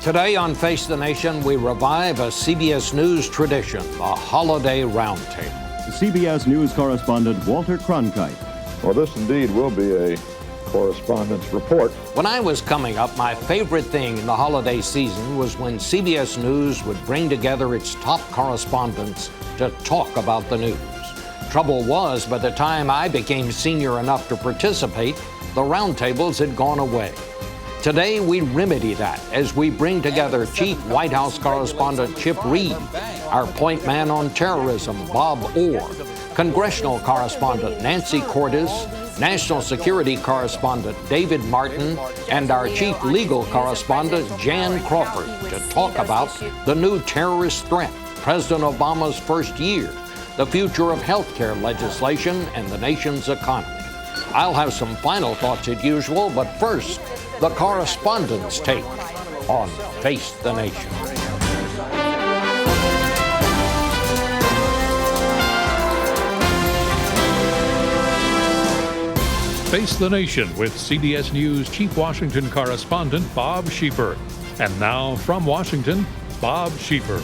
Today on Face the Nation, we revive a CBS News tradition, the Holiday Roundtable. CBS News correspondent Walter Cronkite. Well, this indeed will be a correspondence report. When I was coming up, my favorite thing in the holiday season was when CBS News would bring together its top correspondents to talk about the news. Trouble was, by the time I became senior enough to participate, the roundtables had gone away. Today, we remedy that as we bring together Chief White House Correspondent Chip Reid, our point man on terrorism, Bob Orr, Congressional Correspondent Nancy Cordes, National Security Correspondent David Martin, and our Chief Legal Correspondent Jan Crawford to talk about the new terrorist threat, President Obama's first year, the future of health care legislation, and the nation's economy. I'll have some final thoughts as usual, but first, the correspondent's take on Face the Nation. Face the Nation with CBS News Chief Washington Correspondent Bob Schieffer. And now from Washington, Bob Schieffer.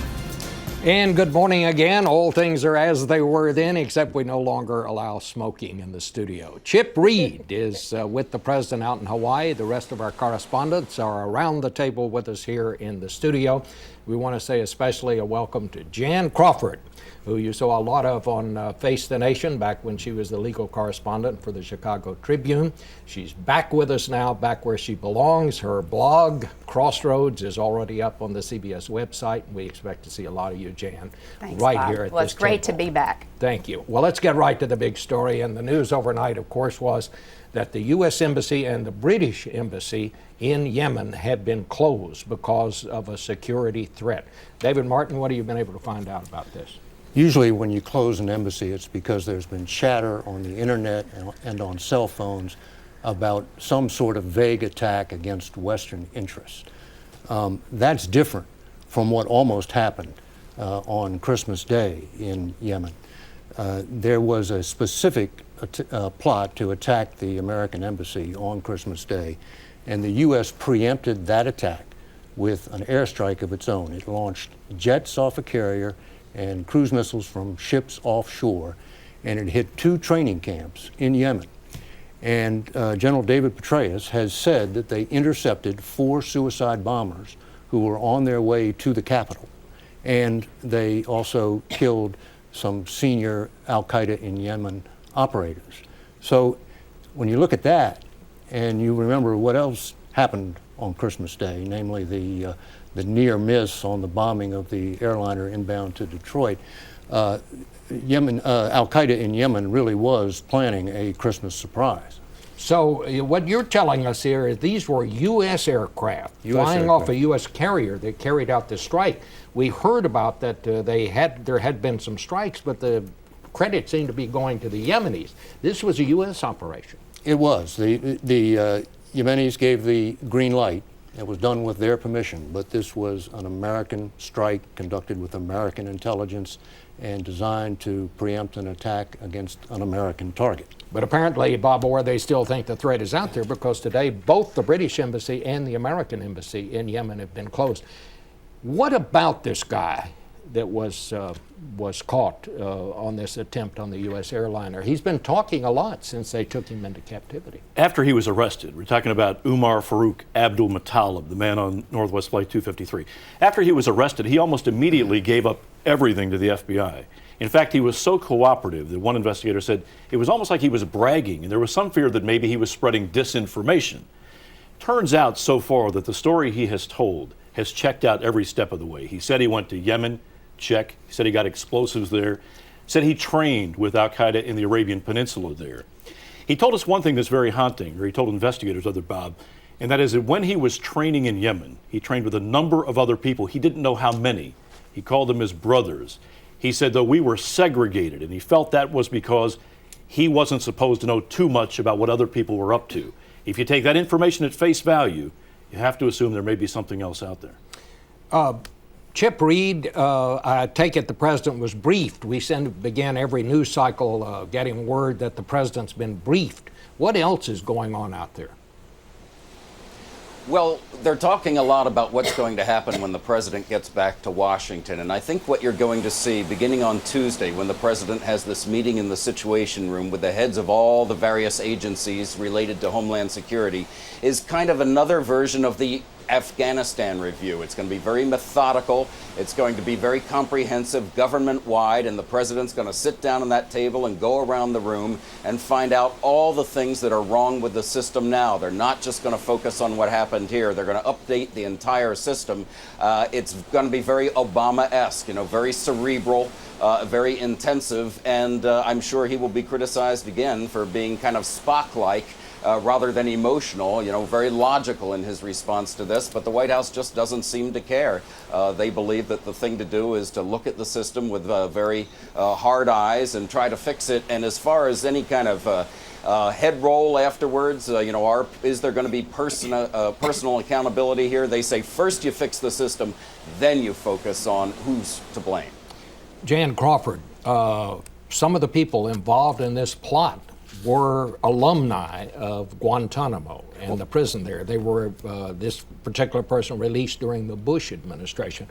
And good morning again. All things are as they were then, except we no longer allow smoking in the studio. Chip Reid is with the president out in Hawaii. The rest of our correspondents are around the table with us here in the studio. We want to say especially a welcome to Jan Crawford, who you saw a lot of on Face the Nation back when she was the legal correspondent for the Chicago Tribune. She's back with us now, back where she belongs. Her blog, Crossroads, is already up on the CBS website. We expect to see a lot of you, Jan, Thanks, right Bob. here at well, this it's great table. to be back. Thank you. Well, let's get right to the big story. And the news overnight, of course, was that the U.S. Embassy and the British Embassy in Yemen had been closed because of a security threat. David Martin, what have you been able to find out about this? Usually when you close an embassy, it's because there's been chatter on the internet and on cell phones about some sort of vague attack against Western interests. That's different from what almost happened on Christmas Day in Yemen. There was a specific plot to attack the American embassy on Christmas Day, and the U.S. preempted that attack with an airstrike of its own. It launched jets off a carrier and cruise missiles from ships offshore, and it hit 2 training camps in Yemen. And General David Petraeus has said that they intercepted 4 suicide bombers who were on their way to the capital. And they also killed some senior al-Qaeda in Yemen operators. So when you look at that, and you remember what else happened on Christmas Day, namely the near miss on the bombing of the airliner inbound to Detroit, al-Qaeda in Yemen really was planning a Christmas surprise. So what you're telling us here is these were U.S. aircraft flying off a U.S. carrier that carried out this strike. We heard about that there had been some strikes, but the credit seemed to be going to the Yemenis. This was a U.S. operation. It was. The Yemenis gave the green light. It was done with their permission, but this was an American strike conducted with American intelligence and designed to preempt an attack against an American target. But apparently, Bob Orr, they still think the threat is out there because today both the British Embassy and the American Embassy in Yemen have been closed. What about this guy that was caught on this attempt on the U.S. airliner? He's been talking a lot since they took him into captivity. After he was arrested, we're talking about Umar Farouk Abdul Muttalib, the man on Northwest Flight 253. After he was arrested, he almost immediately gave up everything to the FBI. In fact, he was so cooperative that one investigator said it was almost like he was bragging, and there was some fear that maybe he was spreading disinformation. Turns out so far that the story he has told has checked out every step of the way. He said he went to Yemen, check. He said he got explosives there. Said he trained with al-Qaeda in the Arabian Peninsula there. He told us one thing that's very haunting, or he told investigators, Bob, and that is that when he was training in Yemen, he trained with a number of other people. He didn't know how many. He called them his brothers. He said, though, we were segregated, and he felt that was because he wasn't supposed to know too much about what other people were up to. If you take that information at face value, you have to assume there may be something else out there. Chip Reid, I take it the president was briefed. We began every news cycle getting word that the president's been briefed. What else is going on out there? Well, they're talking a lot about what's going to happen when the president gets back to Washington. And I think what you're going to see beginning on Tuesday, when the president has this meeting in the Situation Room with the heads of all the various agencies related to Homeland Security, is kind of another version of the Afghanistan review. It's going to be very methodical. It's going to be very comprehensive, government-wide, and the president's going to sit down at that table and go around the room and find out all the things that are wrong with the system now. They're not just going to focus on what happened here. They're going to update the entire system. It's going to be very Obama-esque, very cerebral, very intensive, and I'm sure he will be criticized again for being kind of Spock-like rather than emotional, very logical in his response to this, but the White House just doesn't seem to care. They believe that the thing to do is to look at the system with very hard eyes and try to fix it. And as far as any kind of head roll afterwards, is there going to be personal accountability here? They say first you fix the system, then you focus on who's to blame. Jan Crawford, some of the people involved in this plot were alumni of Guantanamo and the prison there. They were, this particular person released during the Bush administration.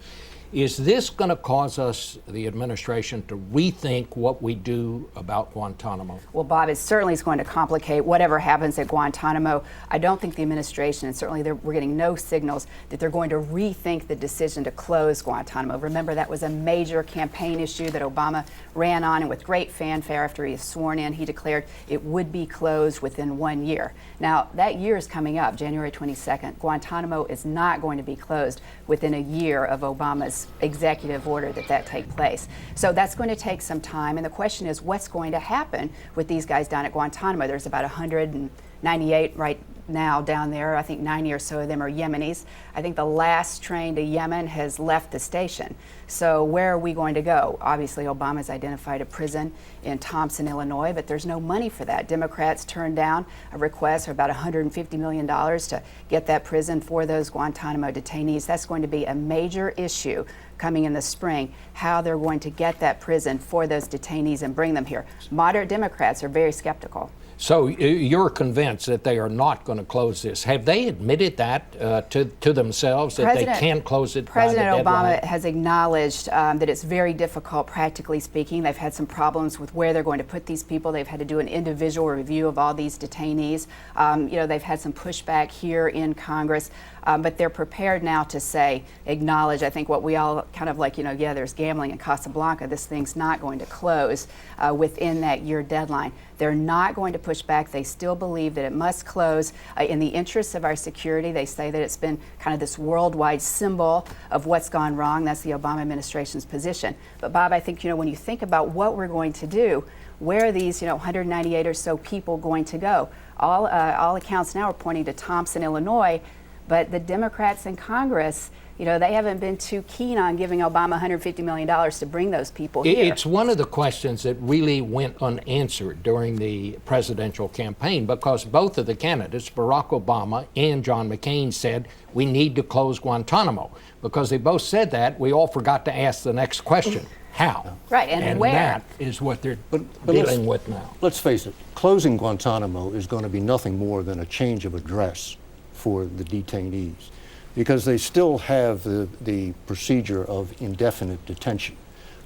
Is this going to cause us, the administration, to rethink what we do about Guantanamo? Well, Bob, it certainly is going to complicate whatever happens at Guantanamo. I don't think the administration, and certainly we're getting no signals that they're going to rethink the decision to close Guantanamo. Remember, that was a major campaign issue that Obama ran on, and with great fanfare after he was sworn in, he declared it would be closed within 1 year. Now, that year is coming up, January 22nd. Guantanamo is not going to be closed within a year of Obama's executive order that take place. So that's going to take some time, and the question is what's going to happen with these guys down at Guantanamo. There's about 198 right now down there. I think 90 or so of them are Yemenis. I think the last train to Yemen has left the station. So where are we going to go? Obviously, Obama's identified a prison in Thompson, Illinois, but there's no money for that. Democrats turned down a request for about $150 million to get that prison for those Guantanamo detainees. That's going to be a major issue coming in the spring, how they're going to get that prison for those detainees and bring them here. Moderate Democrats are very skeptical. So you're convinced that they are not going to close this. Have they admitted that to themselves, that they can't close it by the deadline? President Obama has acknowledged that it's very difficult, practically speaking. They've had some problems with where they're going to put these people. They've had to do an individual review of all these detainees. They've had some pushback here in Congress. But they're prepared now to acknowledge, I think what we all kind of there's gambling in Casablanca. This thing's not going to close within that year deadline. They're not going to push back. They still believe that it must close in the interests of our security. They say that it's been kind of this worldwide symbol of what's gone wrong. That's the Obama administration's position. But Bob, I think, when you think about what we're going to do, where are these, 198 or so people going to go? All accounts now are pointing to Thompson, Illinois. But the Democrats in Congress, they haven't been too keen on giving Obama $150 million to bring those people here. It's one of the questions that really went unanswered during the presidential campaign, because both of the candidates, Barack Obama and John McCain, said we need to close Guantanamo. Because they both said that, we all forgot to ask the next question. How? Right, and where? That is what they're dealing with now. Let's face it, closing Guantanamo is going to be nothing more than a change of address for the detainees, because they still have the procedure of indefinite detention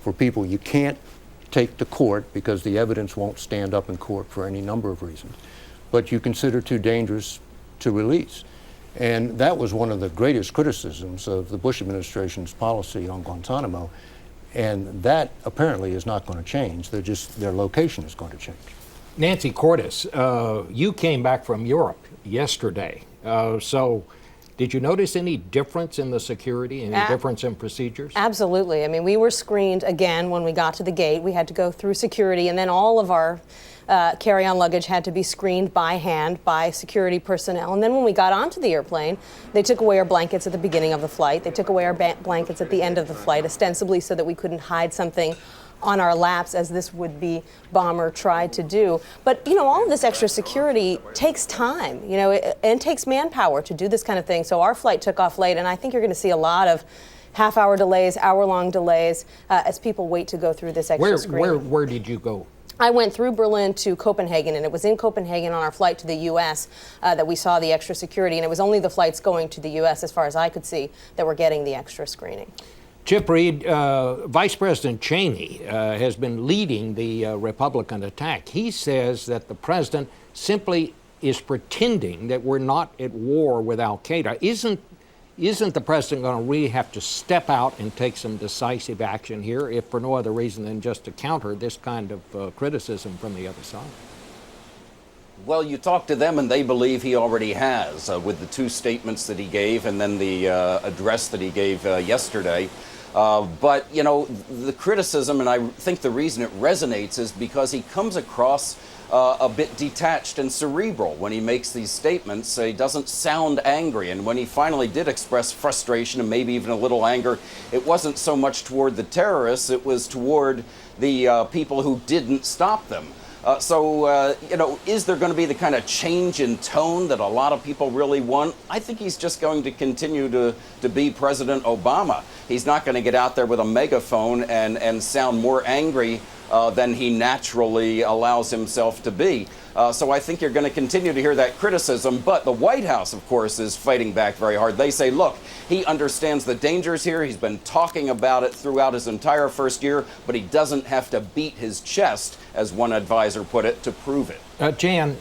for people you can't take to court because the evidence won't stand up in court for any number of reasons, but you consider too dangerous to release. And that was one of the greatest criticisms of the Bush administration's policy on Guantanamo, and that apparently is not going to change. Their location is going to change. Nancy Cordes, you came back from Europe yesterday. So did you notice any difference in the security, any difference in procedures? Absolutely. I mean, we were screened again when we got to the gate. We had to go through security, and then all of our carry-on luggage had to be screened by hand by security personnel. And then when we got onto the airplane, they took away our blankets at the beginning of the flight. They took away our blankets at the end of the flight, ostensibly so that we couldn't hide something on our laps, as this would-be bomber tried to do. But, all of this extra security takes time, and takes manpower to do this kind of thing. So our flight took off late, and I think you're going to see a lot of half-hour delays, hour-long delays, as people wait to go through this extra screening. Where did you go? I went through Berlin to Copenhagen, and it was in Copenhagen on our flight to the U.S. That we saw the extra security, and it was only the flights going to the U.S., as far as I could see, that were getting the extra screening. Chip Reid, Vice President Cheney has been leading the Republican attack. He says that the president simply is pretending that we're not at war with al-Qaeda. Isn't the president going to really have to step out and take some decisive action here, if for no other reason than just to counter this kind of criticism from the other side? Well, you talk to them and they believe he already has, with the two statements that he gave and then the address that he gave yesterday. But, you know, the criticism, and I think the reason it resonates, is because he comes across a bit detached and cerebral when he makes these statements. He doesn't sound angry, and when he finally did express frustration and maybe even a little anger, it wasn't so much toward the terrorists, it was toward the people who didn't stop them. You know, is there going to be the kind of change in tone that a lot of people really want? I think he's just going to continue to be President Obama. He's not going to get out there with a megaphone and sound more angry than he naturally allows himself to be. So I think you're going to continue to hear that criticism. But the White House, of course, is fighting back very hard. They say, look, he understands the dangers here. He's been talking about it throughout his entire first year, but he doesn't have to beat his chest, as one advisor put it, to prove it. Jan,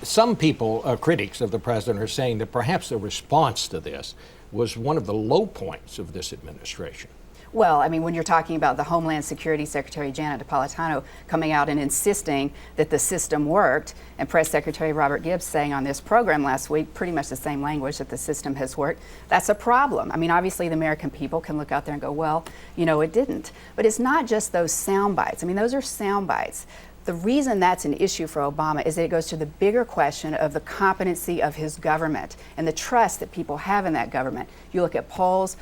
some people, critics of the president, are saying that perhaps the response to this was one of the low points of this administration. Well, I mean, when you're talking about the Homeland Security Secretary Janet Napolitano coming out and insisting that the system worked, and Press Secretary Robert Gibbs saying on this program last week pretty much the same language, that the system has worked, that's a problem. I mean, obviously the American people can look out there and go, well, you know, it didn't. But it's not just those sound bites. I mean, those are sound bites. The reason that's an issue for Obama is that it goes to the bigger question of the competency of his government and the trust that people have in that government. You look at polls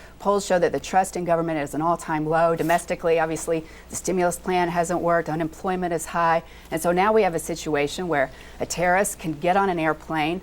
show that the trust in government is an all-time low. Domestically, obviously, the stimulus plan hasn't worked, unemployment is high, and so now we have a situation where a terrorist can get on an airplane,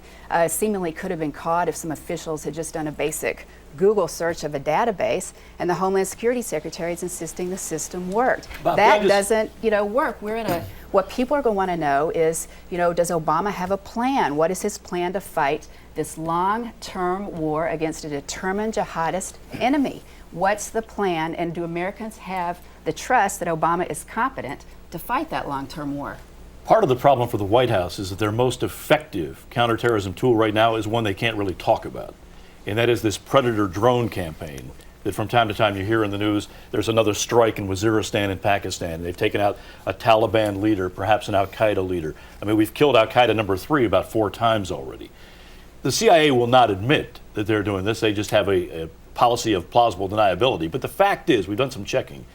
seemingly could have been caught if some officials had just done a basic Google search of a database, and the Homeland Security Secretary is insisting the system worked. That doesn't, you know, work. We're in a, what people are going to want to know is, you know, does Obama have a plan? What is his plan to fight this long-term war against a determined jihadist enemy? What's the plan, and do Americans have the trust that Obama is competent to fight that long-term war? Part of the problem for the White House is that their most effective counterterrorism tool right now is one they can't really talk about. And that is this Predator drone campaign that from time to time you hear in the news. There's another strike in Waziristan in Pakistan. They've taken out a Taliban leader, perhaps an al-Qaeda leader. I mean, we've killed al-Qaeda number 3 about 4 times already. The CIA will not admit that they're doing this. They just have a policy of plausible deniability. But the fact is, we've done some checking.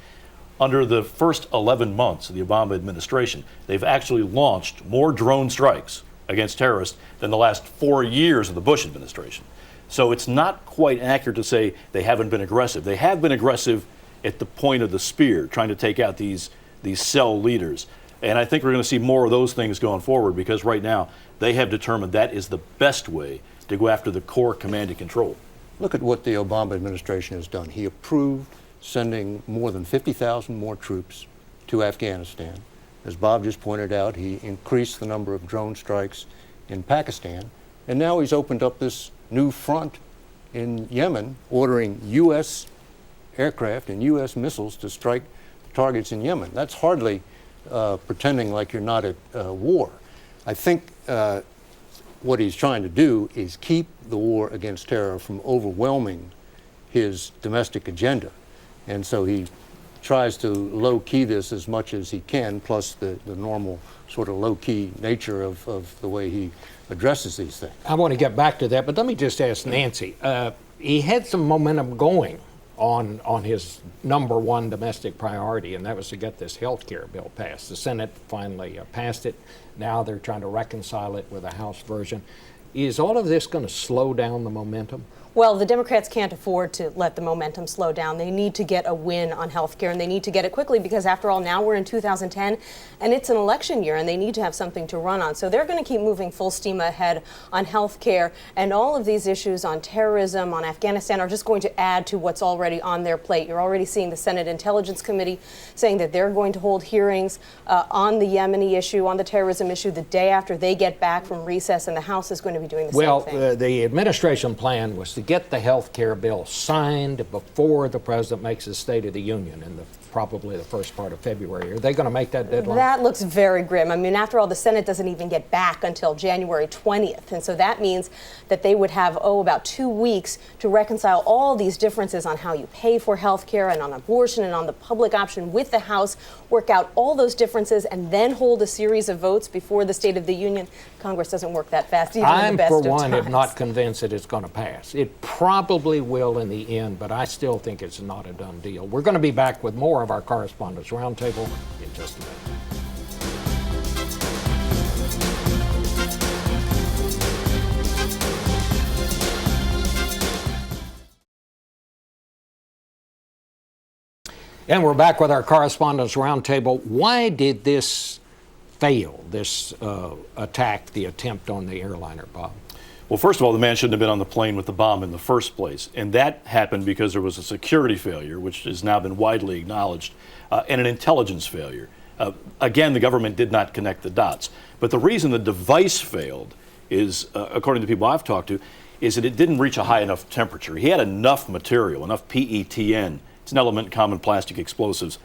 Under the first 11 months of the Obama administration, they've actually launched more drone strikes against terrorists than the last 4 years of the Bush administration. So it's not quite accurate to say they haven't been aggressive. They have been aggressive at the point of the spear, trying to take out these cell leaders. And I think we're going to see more of those things going forward, because right now they have determined that is the best way to go after the core command and control. Look at what the Obama administration has done. He approved sending more than 50,000 more troops to Afghanistan. As Bob just pointed out, he increased the number of drone strikes in Pakistan. And now he's opened up this new front in Yemen, ordering U.S. aircraft and U.S. missiles to strike targets in Yemen. That's hardly pretending like you're not at war. I think what he's trying to do is keep the war against terror from overwhelming his domestic agenda. And so he tries to low-key this as much as he can, plus the normal sort of low-key nature of the way he addresses these things. I want to get back to that, but let me just ask Nancy. He had some momentum going on his number one domestic priority, and that was to get this health care bill passed. The Senate finally passed it. Now they're trying to reconcile it with a House version. Is all of this going to slow down the momentum? Well, the Democrats can't afford to let the momentum slow down. They need to get a win on health care, and they need to get it quickly because, after all, now we're in 2010, and it's an election year, and they need to have something to run on. So they're going to keep moving full steam ahead on health care, and all of these issues on terrorism, on Afghanistan, are just going to add to what's already on their plate. You're already seeing the Senate Intelligence Committee saying that they're going to hold hearings on the Yemeni issue, on the terrorism issue, the day after they get back from recess, and the House is going to be doing the same thing. Well, the administration plan was to get the health care bill signed before the president makes his State of the Union in probably the first part of February. Are they going to make that deadline? That looks very grim. I mean, after all, the Senate doesn't even get back until January 20th. And so that means that they would have, about 2 weeks to reconcile all these differences on how you pay for health care and on abortion and on the public option with the House, work out all those differences, and then hold a series of votes before the State of the Union. Congress doesn't work that fast, even in the best of times. I'm, for one, not convinced that it's going to pass. It probably will in the end, but I still think it's not a done deal. We're going to be back with more of our Correspondents' Roundtable in just a minute. And we're back with our Correspondents' Roundtable. Why did this fail, this attack, the attempt on the airliner, Bob? Well, first of all, the man shouldn't have been on the plane with the bomb in the first place. And that happened because there was a security failure, which has now been widely acknowledged, and an intelligence failure. Again, the government did not connect the dots. But the reason the device failed is, according to people I've talked to, is that it didn't reach a high enough temperature. He had enough material, enough PETN, it's an element in common plastic explosives,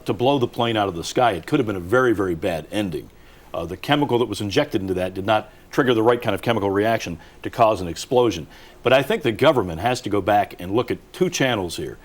to blow the plane out of the sky. It could have been a very, very bad ending. The chemical that was injected into that did not trigger the right kind of chemical reaction to cause an explosion. But I think the government has to go back and look at two channels here.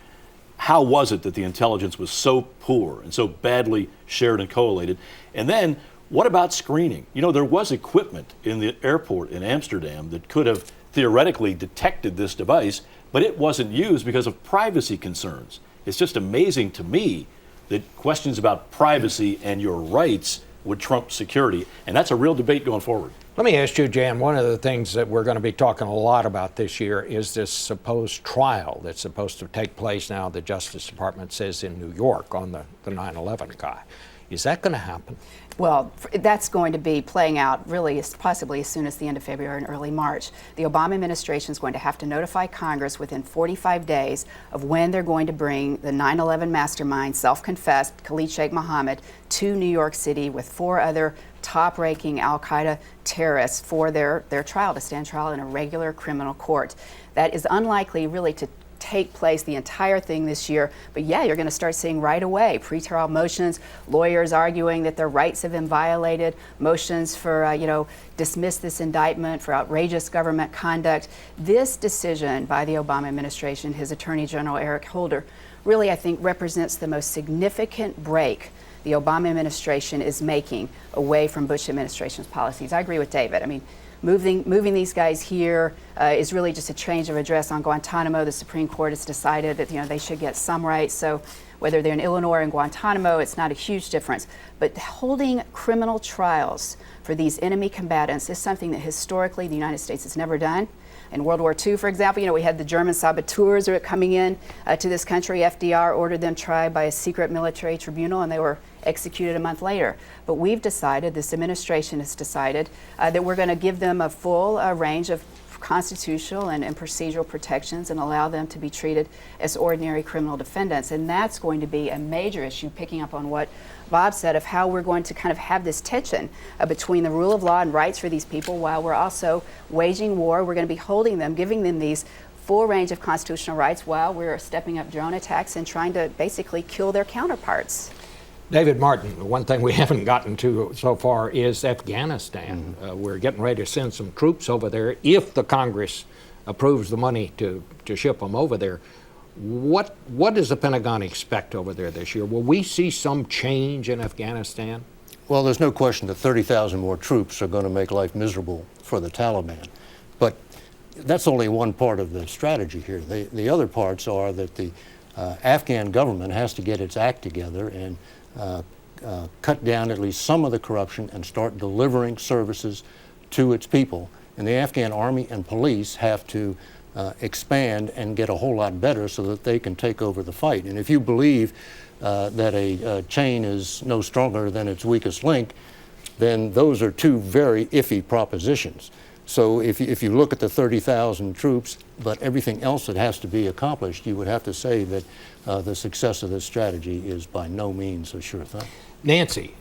How was it that the intelligence was so poor and so badly shared and collated? And then, what about screening? You know, there was equipment in the airport in Amsterdam that could have theoretically detected this device, but it wasn't used because of privacy concerns. It's just amazing to me that questions about privacy and your rights would trump security, and that's a real debate going forward. Let me ask you, Jan, one of the things that we're going to be talking a lot about this year is this supposed trial that's supposed to take place now, the Justice Department says, in New York on the 9/11 guy. Is that going to happen? Well, that's going to be playing out really possibly as soon as the end of February and early March. The Obama administration is going to have to notify Congress within 45 days of when they're going to bring the 9/11 mastermind, self-confessed Khalid Sheikh Mohammed, to New York City with 4 other top-ranking al-Qaeda terrorists for their trial, to stand trial in a regular criminal court. That is unlikely really to take place the entire thing this year, but yeah, you're going to start seeing right away pretrial motions, lawyers arguing that their rights have been violated, motions for dismiss this indictment for outrageous government conduct. This decision by the Obama administration, his Attorney General Eric Holder, really I think represents the most significant break the Obama administration is making away from Bush administration's policies. I agree with David. I mean, moving these guys here is really just a change of address on Guantanamo. The Supreme Court has decided that they should get some rights. So whether they're in Illinois or in Guantanamo, it's not a huge difference. But holding criminal trials for these enemy combatants is something that historically the United States has never done. In World War II, for example, we had the German saboteurs coming in to this country. FDR ordered them tried by a secret military tribunal, and they were executed a month later. But we've decided, this administration has decided, that we're going to give them a full range of constitutional and procedural protections and allow them to be treated as ordinary criminal defendants. And that's going to be a major issue, picking up on what Bob said, of how we're going to kind of have this tension between the rule of law and rights for these people while we're also waging war. We're going to be holding them, giving them these full range of constitutional rights while we're stepping up drone attacks and trying to basically kill their counterparts. David Martin, one thing we haven't gotten to so far is Afghanistan. We're getting ready to send some troops over there. If the Congress approves the money to ship them over there, what does the Pentagon expect over there this year? Will we see some change in Afghanistan? Well, there's no question that 30,000 more troops are going to make life miserable for the Taliban. But that's only one part of the strategy here. The other parts are that the Afghan government has to get its act together and cut down at least some of the corruption and start delivering services to its people. And the Afghan army and police have to expand and get a whole lot better so that they can take over the fight. And if you believe that a chain is no stronger than its weakest link, then those are two very iffy propositions. So if you look at the 30,000 troops, but everything else that has to be accomplished, you would have to say that the success of this strategy is by no means a sure thing. Nancy,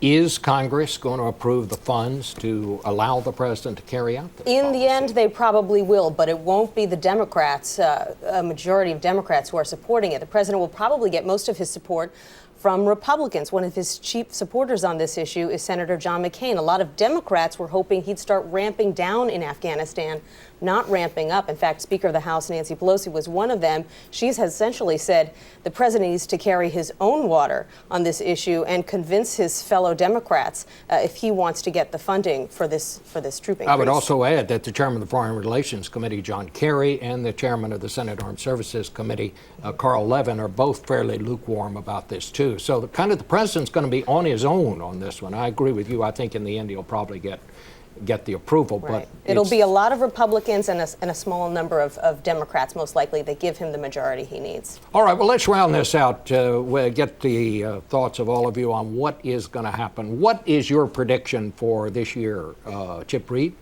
is Congress going to approve the funds to allow the president to carry out this In policy? the end, they probably will, but it won't be the Democrats, a majority of Democrats who are supporting it. The president will probably get most of his support from Republicans. One of his chief supporters on this issue is Senator John McCain. A lot of Democrats were hoping he'd start ramping down in Afghanistan, not ramping up. In fact, Speaker of the House Nancy Pelosi was one of them. She's essentially said the president needs to carry his own water on this issue and convince his fellow Democrats if he wants to get the funding for this troop increase. I would also add that the chairman of the Foreign Relations Committee, John Kerry, and the chairman of the Senate Armed Services Committee, Carl Levin, are both fairly lukewarm about this too. So the president's going to be on his own on this one. I agree with you. I think in the end he'll probably get the approval. Right. But it'll be a lot of Republicans and a small number of Democrats, most likely, that give him the majority he needs. All right, well, let's round this out. We'll get the thoughts of all of you on what is going to happen. What is your prediction for this year, Chip Reid?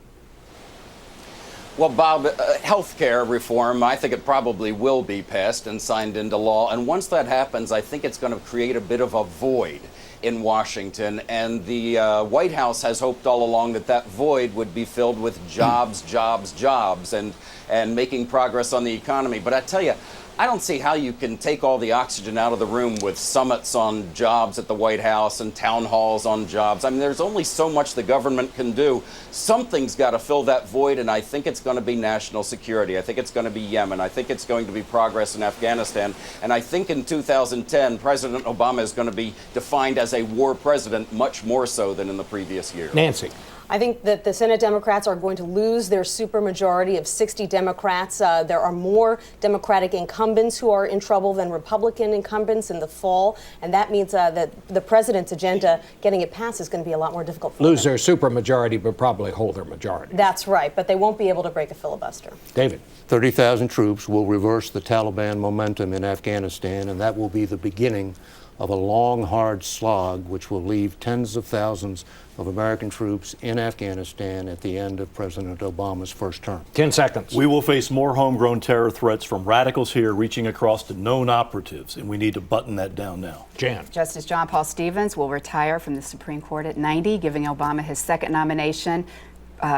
Well, Bob, health care reform, I think it probably will be passed and signed into law. And once that happens, I think it's going to create a bit of a void in Washington. And the White House has hoped all along that that void would be filled with jobs, jobs, jobs, and making progress on the economy. But I tell you, I don't see how you can take all the oxygen out of the room with summits on jobs at the White House and town halls on jobs. I mean, there's only so much the government can do. Something's got to fill that void, and I think it's going to be national security. I think it's going to be Yemen. I think it's going to be progress in Afghanistan. And I think in 2010, President Obama is going to be defined as a war president much more so than in the previous year. Nancy. I think that the Senate Democrats are going to lose their supermajority of 60 Democrats. There are more Democratic incumbents who are in trouble than Republican incumbents in the fall, and that means that the president's agenda, getting it passed, is going to be a lot more difficult for Lose them. their supermajority, but probably hold their majority. That's right, but they won't be able to break a filibuster. David. 30,000 troops will reverse the Taliban momentum in Afghanistan, and that will be the beginning of a long, hard slog which will leave tens of thousands of American troops in Afghanistan at the end of President Obama's first term. 10 seconds. We will face more homegrown terror threats from radicals here reaching across to known operatives, and we need to button that down now. Jan. Justice John Paul Stevens will retire from the Supreme Court at 90, giving Obama his second nomination.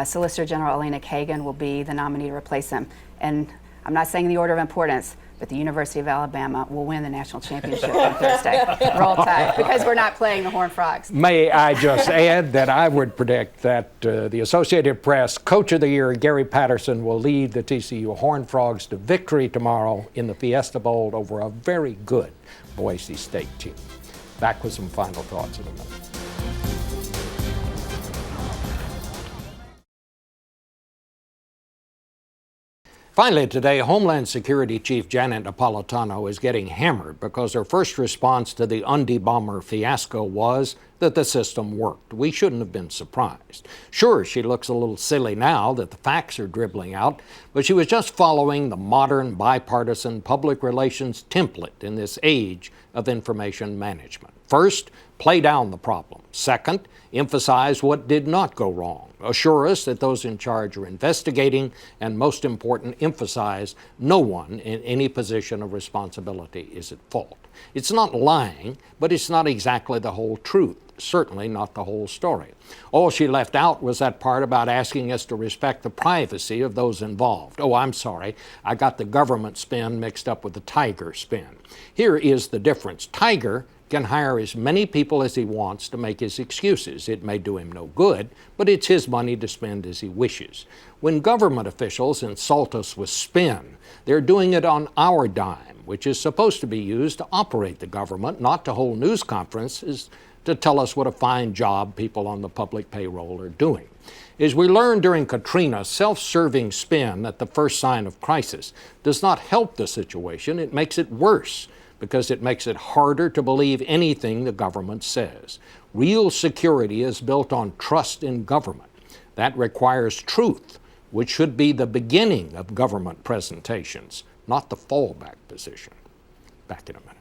Solicitor General Elena Kagan will be the nominee to replace him. And I'm not saying the order of importance, but the University of Alabama will win the national championship on Thursday. Roll Tide, because we're not playing the Horned Frogs. May I just add that I would predict that the Associated Press Coach of the Year, Gary Patterson, will lead the TCU Horned Frogs to victory tomorrow in the Fiesta Bowl over a very good Boise State team. Back with some final thoughts in a minute. Finally today, Homeland Security Chief Janet Napolitano is getting hammered because her first response to the Undy bomber fiasco was that the system worked. We shouldn't have been surprised. Sure, she looks a little silly now that the facts are dribbling out, but she was just following the modern bipartisan public relations template in this age of information management. First, play down the problem. Second, emphasize what did not go wrong. Assure us that those in charge are investigating, and most important, emphasize no one in any position of responsibility is at fault. It's not lying, but it's not exactly the whole truth, certainly not the whole story. All she left out was that part about asking us to respect the privacy of those involved. Oh, I'm sorry, I got the government spin mixed up with the Tiger spin. Here is the difference. Tiger can hire as many people as he wants to make his excuses. It may do him no good, but it's his money to spend as he wishes. When government officials insult us with spin, they're doing it on our dime, which is supposed to be used to operate the government, not to hold news conferences to tell us what a fine job people on the public payroll are doing. As we learned during Katrina, self-serving spin at the first sign of crisis does not help the situation, it makes it worse, because it makes it harder to believe anything the government says. Real security is built on trust in government. That requires truth, which should be the beginning of government presentations, not the fallback position. Back in a minute.